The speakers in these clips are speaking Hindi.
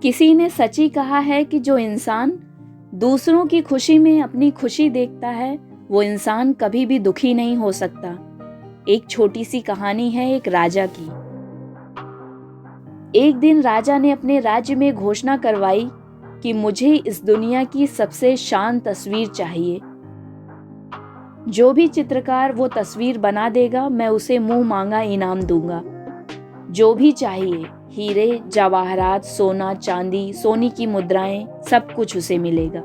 किसी ने सच ही कहा है कि जो इंसान दूसरों की खुशी में अपनी खुशी देखता है वो इंसान कभी भी दुखी नहीं हो सकता। एक छोटी सी कहानी है एक राजा की। एक दिन राजा ने अपने राज्य में घोषणा करवाई कि मुझे इस दुनिया की सबसे शांत तस्वीर चाहिए। जो भी चित्रकार वो तस्वीर बना देगा मैं उसे मुंह मांगा इनाम दूंगा। जो भी चाहिए, हीरे जवाहरात, सोना चांदी, सोने की मुद्राएं, सब कुछ उसे मिलेगा।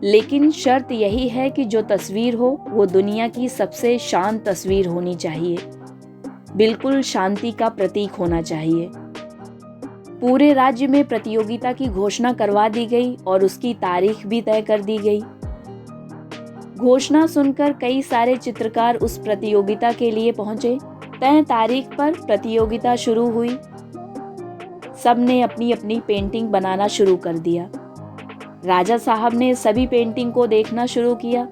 लेकिन शर्त यही है कि जो तस्वीर हो वो दुनिया की सबसे शांत तस्वीर होनी चाहिए, बिल्कुल शांति का प्रतीक होना चाहिए। पूरे राज्य में प्रतियोगिता की घोषणा करवा दी गई और उसकी तारीख भी तय कर दी गई। घोषणा सुनकर कई सारे चित्रकार उस प्रतियोगिता के लिए पहुंचे। तय तारीख पर प्रतियोगिता शुरू हुई। सबने अपनी अपनी पेंटिंग बनाना शुरू कर दिया। राजा साहब ने सभी पेंटिंग को देखना शुरू किया।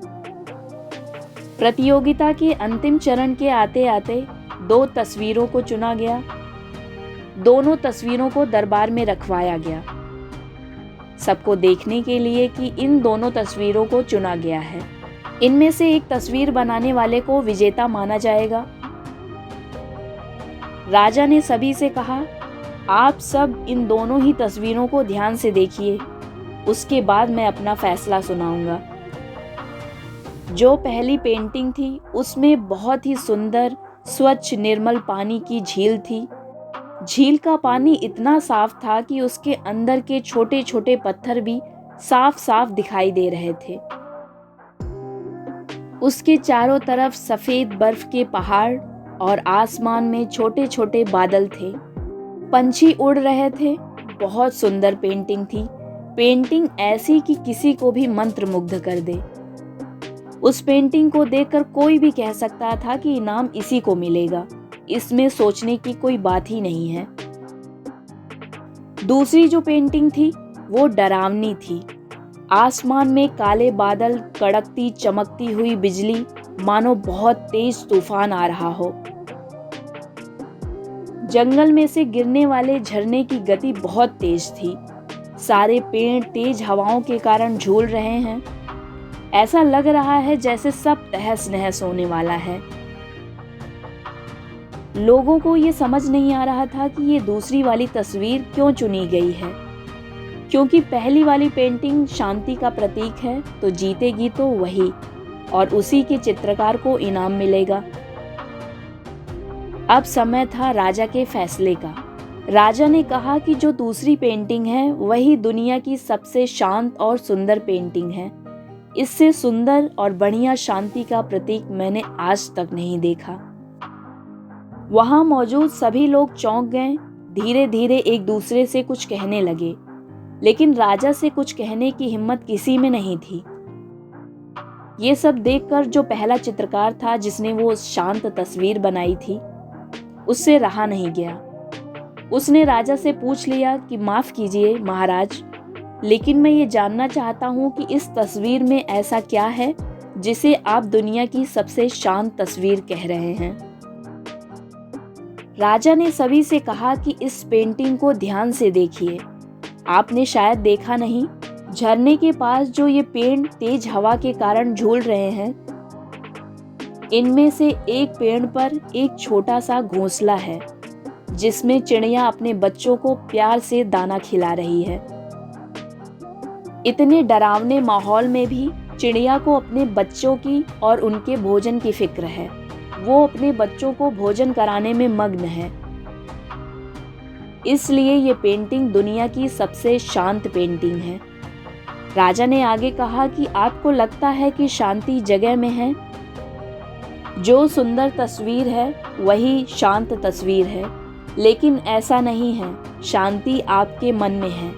प्रतियोगिता के अंतिम चरण के आते आते 2 तस्वीरों को चुना गया। दोनों तस्वीरों को दरबार में रखवाया गया, सबको देखने के लिए कि इन दोनों तस्वीरों को चुना गया है। इनमें से एक तस्वीर बनाने वाले को विजेता माना जाएगा। राजा ने सभी से कहा, आप सब इन दोनों ही तस्वीरों को ध्यान से देखिए, उसके बाद मैं अपना फैसला सुनाऊंगा। जो पहली पेंटिंग थी उसमें बहुत ही सुंदर स्वच्छ निर्मल पानी की झील थी। झील का पानी इतना साफ था कि उसके अंदर के छोटे छोटे पत्थर भी साफ साफ दिखाई दे रहे थे। उसके चारों तरफ सफेद बर्फ के पहाड़ और आसमान में छोटे छोटे बादल थे। पंछी उड़ रहे थे। बहुत सुंदर पेंटिंग थी। पेंटिंग ऐसी कि किसी को भी मंत्रमुग्ध कर दे। उस पेंटिंग को देखकर कोई भी कह सकता था कि इनाम इसी को मिलेगा। इसमें सोचने की कोई बात ही नहीं है। दूसरी जो पेंटिंग थी वो डरावनी थी। आसमान में काले बादल, कड़कती चमकती हुई बिजली, मानो बहुत तेज तूफान आ रहा हो। जंगल में से गिरने वाले झरने की गति बहुत तेज थी। सारे पेड़ तेज हवाओं के कारण झूल रहे हैं। ऐसा लग रहा है जैसे सब तहस नहस होने वाला है। लोगों को ये समझ नहीं आ रहा था कि ये दूसरी वाली तस्वीर क्यों चुनी गई है, क्योंकि पहली वाली पेंटिंग शांति का प्रतीक है, तो जीतेगी तो वही, और उसी के चित्रकार को इनाम मिलेगा। अब समय था राजा के फैसले का। राजा ने कहा कि जो दूसरी पेंटिंग है वही दुनिया की सबसे शांत और सुंदर पेंटिंग है। इससे सुंदर और बढ़िया शांति का प्रतीक मैंने आज तक नहीं देखा। वहां मौजूद सभी लोग चौंक गए। धीरे धीरे एक दूसरे से कुछ कहने लगे, लेकिन राजा से कुछ कहने की हिम्मत किसी में नहीं थी। ये सब देखकर जो पहला चित्रकार था जिसने वो शांत तस्वीर बनाई थी, उससे रहा नहीं गया। उसने राजा से पूछ लिया कि माफ कीजिए महाराज, लेकिन मैं ये जानना चाहता हूँ कि इस तस्वीर में ऐसा क्या है जिसे आप दुनिया की सबसे शांत तस्वीर कह रहे हैं। राजा ने सभी से कहा कि इस पेंटिंग को ध्यान से देखिए। आपने शायद देखा नहीं, झरने के पास जो ये पेड़ तेज हवा के कारण झूल रहे हैं, इनमें से एक पेड़ पर एक छोटा सा घोंसला है जिसमें चिड़िया अपने बच्चों को प्यार से दाना खिला रही है। इतने डरावने माहौल में भी चिड़िया को अपने बच्चों की और उनके भोजन की फिक्र है। वो अपने बच्चों को भोजन कराने में मग्न है। इसलिए ये पेंटिंग दुनिया की सबसे शांत पेंटिंग है। राजा ने आगे कहा कि आपको लगता है कि शांति जगह में है। जो सुंदर तस्वीर है वही शांत तस्वीर है, लेकिन ऐसा नहीं है। शांति आपके मन में है।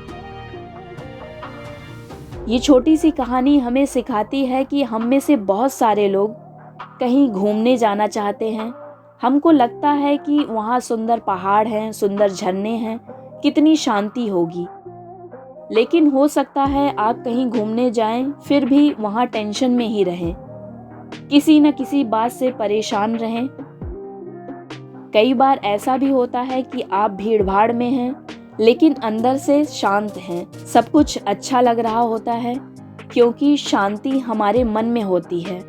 ये छोटी सी कहानी हमें सिखाती है कि हम में से बहुत सारे लोग कहीं घूमने जाना चाहते हैं। हमको लगता है कि वहाँ सुंदर पहाड़ हैं, सुंदर झरने हैं, कितनी शांति होगी। लेकिन हो सकता है आप कहीं घूमने जाएं, फिर भी वहाँ टेंशन में ही रहें, किसी न किसी बात से परेशान रहें। कई बार ऐसा भी होता है कि आप भीड़ भाड़ में हैं, लेकिन अंदर से शांत हैं। सब कुछ अच्छा लग रहा होता है क्योंकि शांति हमारे मन में होती है।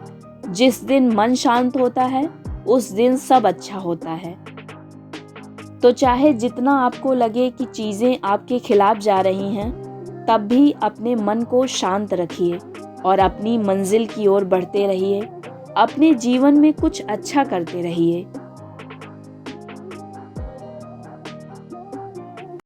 जिस दिन मन शांत होता है उस दिन सब अच्छा होता है। तो चाहे जितना आपको लगे कि चीज़ें आपके खिलाफ जा रही हैं, तब भी अपने मन को शांत रखिए और अपनी मंजिल की ओर बढ़ते रहिए। अपने जीवन में कुछ अच्छा करते रहिए।